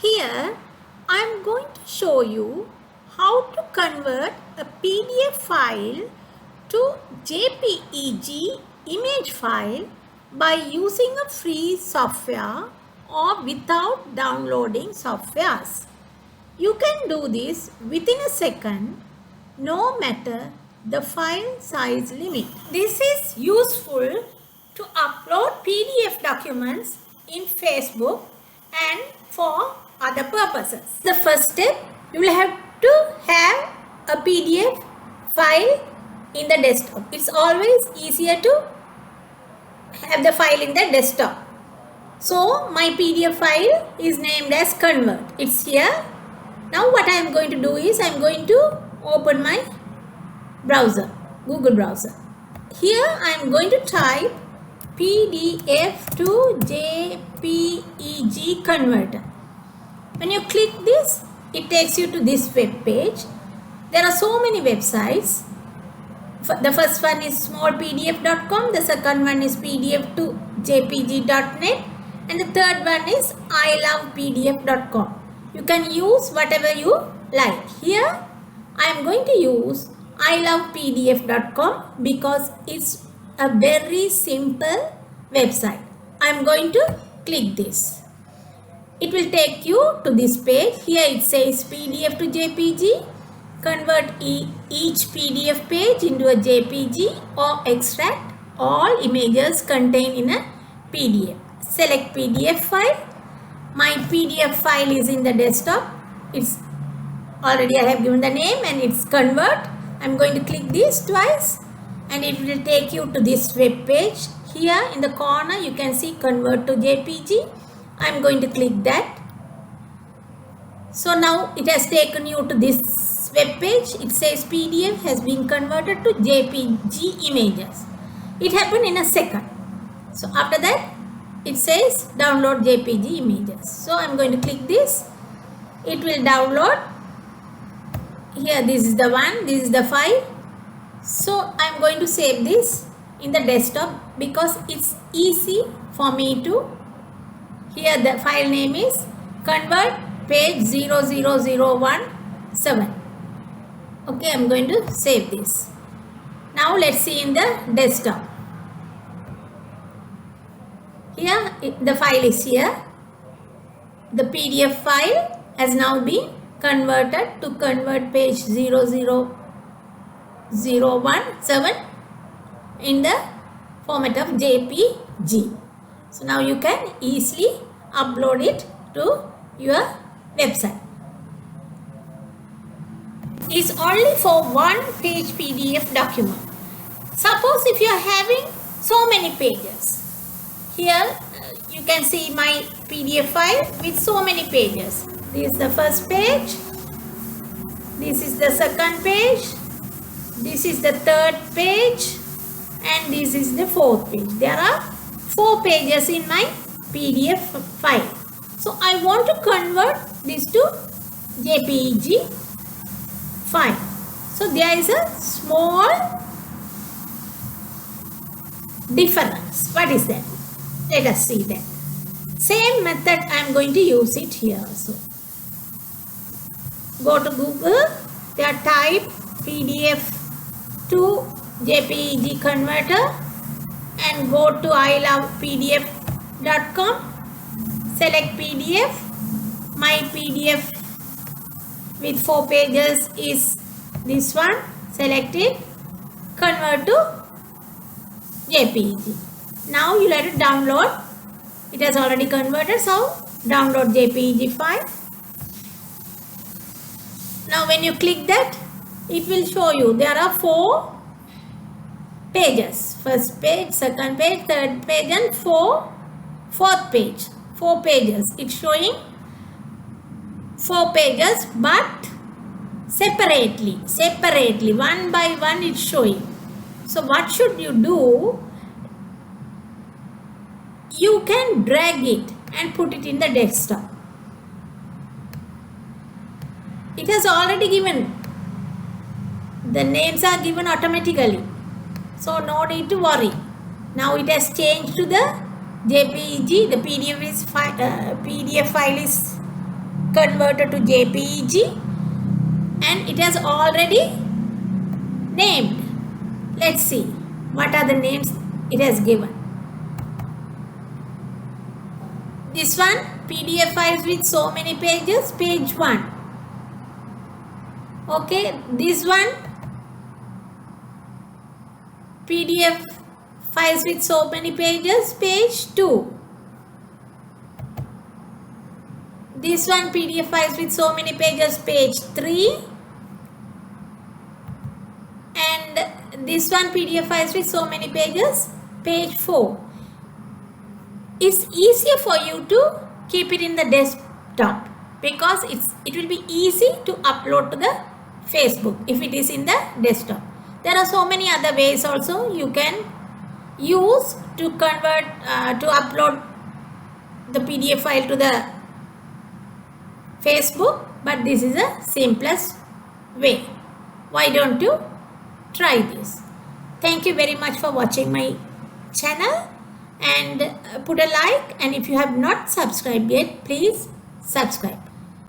Here I am going to show you how to convert a PDF file to JPEG image file by using a free software or without downloading softwares. You can do this within a second, no matter the file size limit. This is useful to upload PDF documents in Facebook and for other purposes. The first step, you will have to have a PDF file in the desktop. It's always easier to have the file in the desktop. So my PDF file is named as convert. It's here. Now what I am going to do is I am going to open my browser, Google browser. Here I am going to type PDF to JPEG converter. When you click this, it takes you to this web page. There are so many websites. The first one is smallpdf.com, the second one is pdf to jpg.net, and the third one is ilovepdf.com. You can use whatever you like. Here I am going to use ilovepdf.com because it's a very simple website. I am going to click this. It will take you to this page. Here it says PDF to JPG. Convert each PDF page into a JPG or extract all images contained in a PDF. Select PDF file. My PDF file is in the desktop. It's already I have given the name and it's convert. I'm going to click this twice and it will take you to this web page. Here in the corner you can see convert to JPG. I'm going to click that. So now it has taken you to this web page. It says PDF has been converted to JPG images. It happened in a second. So after that it says download JPG images. So I'm going to click this. It will download. Here this is the one, this is the file. So I'm going to save this in the desktop because it's easy for me to. Here the file name is convert page 00017. Okay, I'm going to save this. Now let's see in the desktop. Here the file is here. The PDF file has now been converted to convert page 00017 in the format of JPG. So now you can easily upload it to your website. It's only for one page PDF document. Suppose if you are having so many pages. Here you can see my PDF file with so many pages. This is the first page. This is the second page. This is the third page. And this is the fourth page. There are 4 pages in my PDF file. So I want to convert this to JPEG file. So there is a small difference. What is that? Let us see that. Same method I am going to use it here also. Go to Google. There type PDF to JPEG converter and go to ilovepdf.com. Select PDF. My PDF with 4 pages is this one. Select it. Convert to JPEG. Now you let it download. It has already converted, so download JPEG file. Now when you click that, it will show you there are 4 pages. First page, second page, third page and fourth page. 4 pages. It's showing 4 pages but separately, one by one it's showing. So what should you do? You can drag it and put it in the desktop. It has already given. The names are given automatically. So no need to worry. Now it has changed to the JPEG. The PDF file is converted to JPEG, and it has already named. Let's see what are the names it has given. This one, PDF files with so many pages, page 1. Okay, this one, PDF files with so many pages, page 2. This one, PDF files with so many pages, page 3. And this one, PDF files with so many pages, page 4. It's easier for you to keep it in the desktop because it will be easy to upload to the Facebook if it is in the desktop. There are so many other ways also you can use to convert, to upload the PDF file to the Facebook, but this is the simplest way. Why don't you try this? Thank you very much for watching my channel, and put a like, and if you have not subscribed yet, please subscribe.